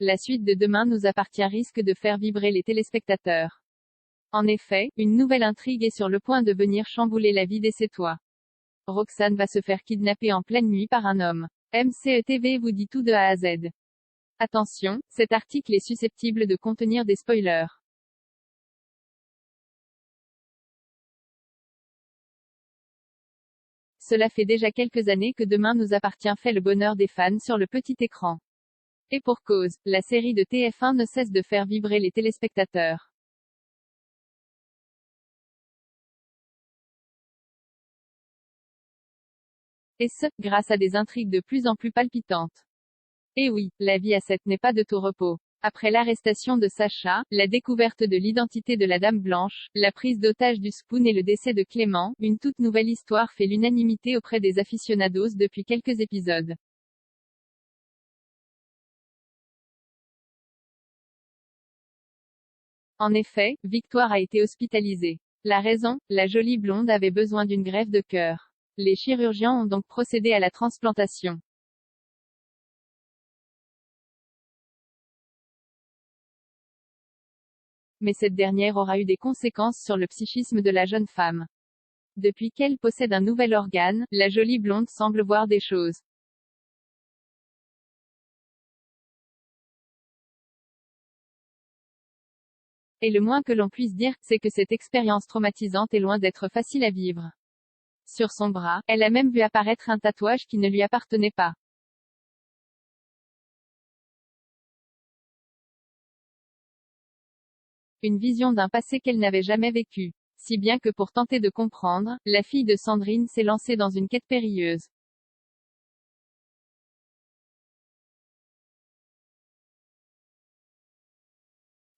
La suite de Demain nous appartient risque de faire vibrer les téléspectateurs. En effet, une nouvelle intrigue est sur le point de venir chambouler la vie des Sétois. Roxane va se faire kidnapper en pleine nuit par un homme. MCETV vous dit tout de A à Z. Attention, cet article est susceptible de contenir des spoilers. Cela fait déjà quelques années que Demain nous appartient fait le bonheur des fans sur le petit écran. Et pour cause, la série de TF1 ne cesse de faire vibrer les téléspectateurs. Et ce, grâce à des intrigues de plus en plus palpitantes. Et oui, la vie à 7 n'est pas de tout repos. Après l'arrestation de Sacha, la découverte de l'identité de la Dame Blanche, la prise d'otage du Spoon et le décès de Clément, une toute nouvelle histoire fait l'unanimité auprès des aficionados depuis quelques épisodes. En effet, Victoire a été hospitalisée. La raison, la jolie blonde avait besoin d'une greffe de cœur. Les chirurgiens ont donc procédé à la transplantation. Mais cette dernière aura eu des conséquences sur le psychisme de la jeune femme. Depuis qu'elle possède un nouvel organe, la jolie blonde semble voir des choses. Et le moins que l'on puisse dire, c'est que cette expérience traumatisante est loin d'être facile à vivre. Sur son bras, elle a même vu apparaître un tatouage qui ne lui appartenait pas. Une vision d'un passé qu'elle n'avait jamais vécu. Si bien que pour tenter de comprendre, la fille de Sandrine s'est lancée dans une quête périlleuse.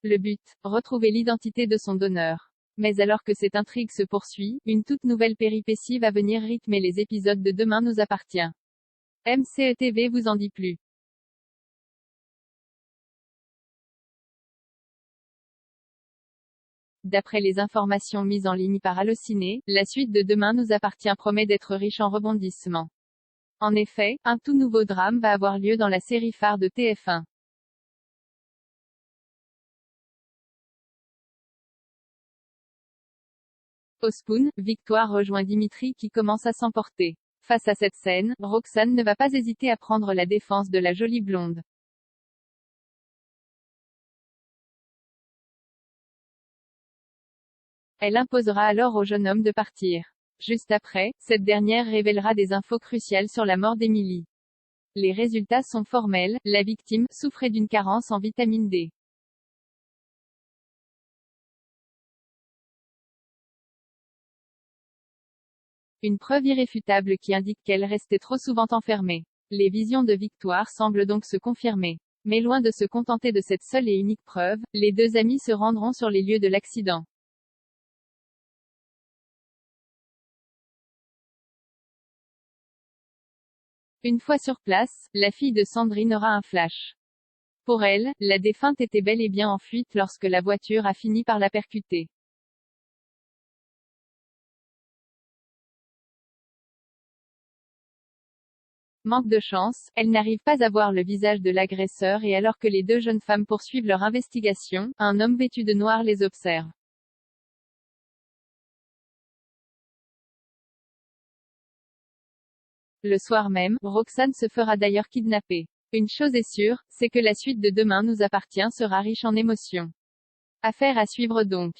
Le but, retrouver l'identité de son donneur. Mais alors que cette intrigue se poursuit, une toute nouvelle péripétie va venir rythmer les épisodes de Demain nous appartient. MCETV vous en dit plus. D'après les informations mises en ligne par Allociné, la suite de Demain nous appartient promet d'être riche en rebondissements. En effet, un tout nouveau drame va avoir lieu dans la série phare de TF1. Au Spoon, Victoire rejoint Dimitri qui commence à s'emporter. Face à cette scène, Roxane ne va pas hésiter à prendre la défense de la jolie blonde. Elle imposera alors au jeune homme de partir. Juste après, cette dernière révélera des infos cruciales sur la mort d'Emily. Les résultats sont formels, la victime souffrait d'une carence en vitamine D. Une preuve irréfutable qui indique qu'elle restait trop souvent enfermée. Les visions de Victoire semblent donc se confirmer. Mais loin de se contenter de cette seule et unique preuve, les deux amis se rendront sur les lieux de l'accident. Une fois sur place, la fille de Sandrine aura un flash. Pour elle, la défunte était bel et bien en fuite lorsque la voiture a fini par la percuter. Manque de chance, elle n'arrive pas à voir le visage de l'agresseur et alors que les deux jeunes femmes poursuivent leur investigation, un homme vêtu de noir les observe. Le soir même, Roxane se fera d'ailleurs kidnapper. Une chose est sûre, c'est que la suite de Demain nous appartient sera riche en émotions. Affaire à suivre donc.